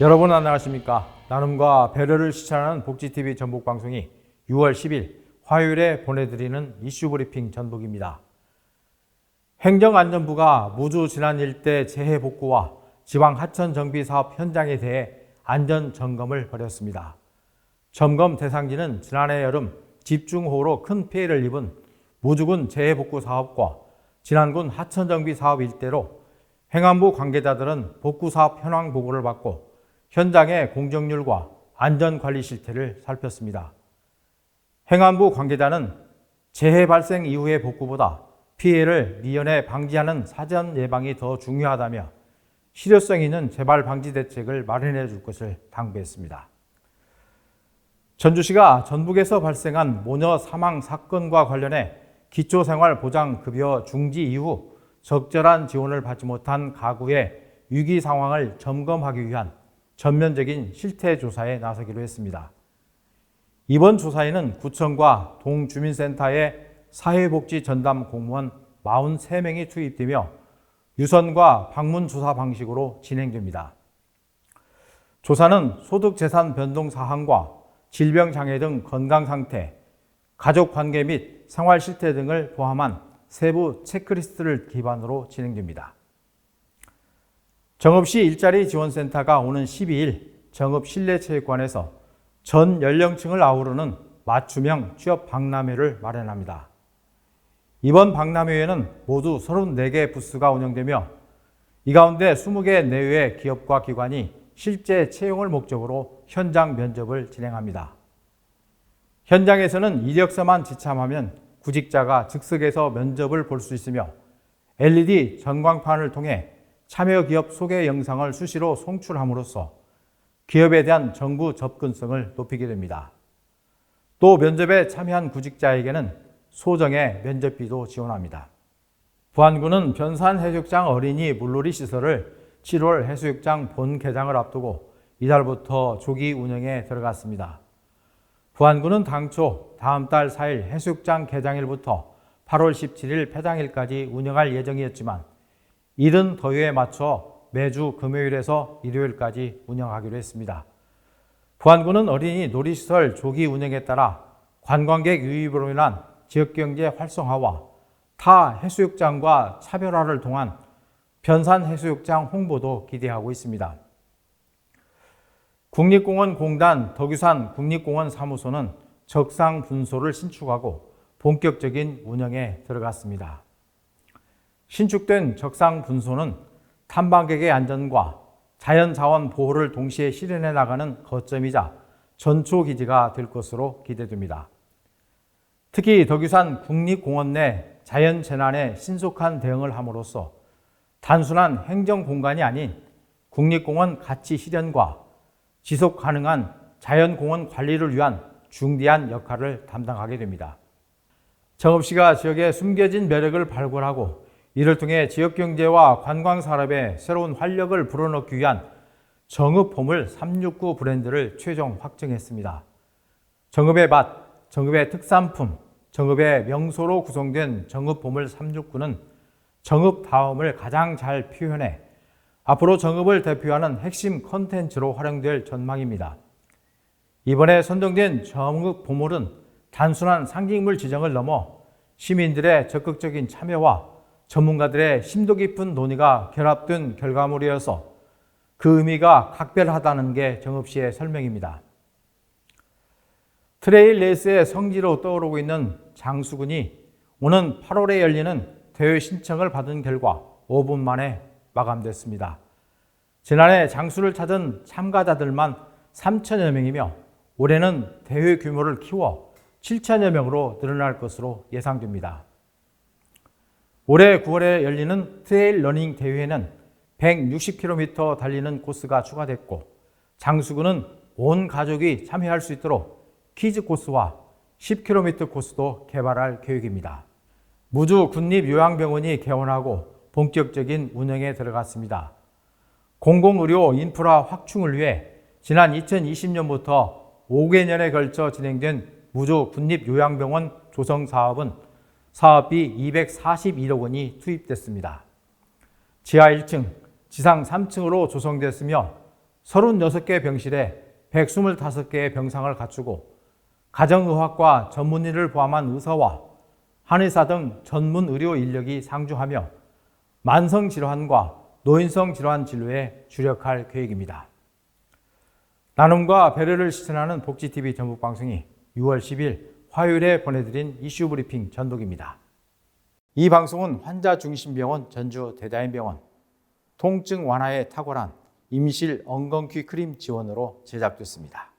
여러분 안녕하십니까? 나눔과 배려를 실천하는 복지TV 전북방송이 6월 10일 화요일에 보내드리는 이슈브리핑 전북입니다. 행정안전부가 무주 진안 일대 재해 복구와 지방 하천 정비 사업 현장에 대해 안전점검을 벌였습니다. 점검 대상지는 지난해 여름 집중호우로 큰 피해를 입은 무주군 재해 복구 사업과 진안군 하천 정비 사업 일대로 행안부 관계자들은 복구 사업 현황 보고를 받고 현장의 공정률과 안전관리 실태를 살폈습니다. 행안부 관계자는 재해 발생 이후의 복구보다 피해를 미연에 방지하는 사전 예방이 더 중요하다며 실효성 있는 재발 방지 대책을 마련해 줄 것을 당부했습니다. 전주시가 전북에서 발생한 모녀 사망 사건과 관련해 기초생활보장급여 중지 이후 적절한 지원을 받지 못한 가구의 위기 상황을 점검하기 위한 전면적인 실태조사에 나서기로 했습니다. 이번 조사에는 구청과 동주민센터의 사회복지 전담 공무원 43명이 투입되며 유선과 방문 조사 방식으로 진행됩니다. 조사는 소득재산 변동 사항과 질병장애 등 건강상태, 가족관계 및 생활실태 등을 포함한 세부 체크리스트를 기반으로 진행됩니다. 정읍시 일자리 지원센터가 오는 12일 정읍 실내체육관에서 전 연령층을 아우르는 맞춤형 취업 박람회를 마련합니다. 이번 박람회에는 모두 34개 부스가 운영되며 이 가운데 20개 내외의 기업과 기관이 실제 채용을 목적으로 현장 면접을 진행합니다. 현장에서는 이력서만 지참하면 구직자가 즉석에서 면접을 볼 수 있으며 LED 전광판을 통해 참여 기업 소개 영상을 수시로 송출함으로써 기업에 대한 정부 접근성을 높이게 됩니다. 또 면접에 참여한 구직자에게는 소정의 면접비도 지원합니다. 부안군은 변산해수욕장 어린이 물놀이 시설을 7월 해수욕장 본 개장을 앞두고 이달부터 조기 운영에 들어갔습니다. 부안군은 당초 다음 달 4일 해수욕장 개장일부터 8월 17일 폐장일까지 운영할 예정이었지만 이른 더위에 맞춰 매주 금요일에서 일요일까지 운영하기로 했습니다. 부안군은 어린이 놀이시설 조기 운영에 따라 관광객 유입으로 인한 지역경제 활성화와 타 해수욕장과 차별화를 통한 변산해수욕장 홍보도 기대하고 있습니다. 국립공원공단 덕유산 국립공원 사무소는 적상 분소를 신축하고 본격적인 운영에 들어갔습니다. 신축된 적상 분소는 탐방객의 안전과 자연자원 보호를 동시에 실현해 나가는 거점이자 전초기지가 될 것으로 기대됩니다. 특히 덕유산 국립공원 내 자연재난에 신속한 대응을 함으로써 단순한 행정공간이 아닌 국립공원 가치 실현과 지속 가능한 자연공원 관리를 위한 중대한 역할을 담당하게 됩니다. 정읍시가 지역의 숨겨진 매력을 발굴하고 이를 통해 지역경제와 관광산업에 새로운 활력을 불어넣기 위한 정읍보물 369 브랜드를 최종 확정했습니다. 정읍의 맛, 정읍의 특산품, 정읍의 명소로 구성된 정읍보물 369는 정읍다움을 가장 잘 표현해 앞으로 정읍을 대표하는 핵심 콘텐츠로 활용될 전망입니다. 이번에 선정된 정읍보물은 단순한 상징물 지정을 넘어 시민들의 적극적인 참여와 전문가들의 심도 깊은 논의가 결합된 결과물이어서 그 의미가 각별하다는 게 정읍시의 설명입니다. 트레일 레이스의 성지로 떠오르고 있는 장수군이 오는 8월에 열리는 대회 신청을 받은 결과 5분 만에 마감됐습니다. 지난해 장수를 찾은 참가자들만 3천여 명이며 올해는 대회 규모를 키워 7천여 명으로 늘어날 것으로 예상됩니다. 올해 9월에 열리는 트레일 러닝 대회에는 160km 달리는 코스가 추가됐고 장수군은 온 가족이 참여할 수 있도록 키즈 코스와 10km 코스도 개발할 계획입니다. 무주 군립요양병원이 개원하고 본격적인 운영에 들어갔습니다. 공공의료 인프라 확충을 위해 지난 2020년부터 5개년에 걸쳐 진행된 무주 군립요양병원 조성 사업은 사업비 241억 원이 투입됐습니다. 지하 1층, 지상 3층으로 조성됐으며 36개 병실에 125개의 병상을 갖추고 가정의학과 전문의를 포함한 의사와 한의사 등 전문 의료 인력이 상주하며 만성질환과 노인성 질환 진료에 주력할 계획입니다. 나눔과 배려를 실천하는 복지TV 전북방송이 6월 10일 화요일에 보내드린 이슈 브리핑 전독입니다. 이 방송은 환자중심병원 전주 대다인병원, 통증 완화에 탁월한 임실 엉겅퀴 크림 지원으로 제작됐습니다.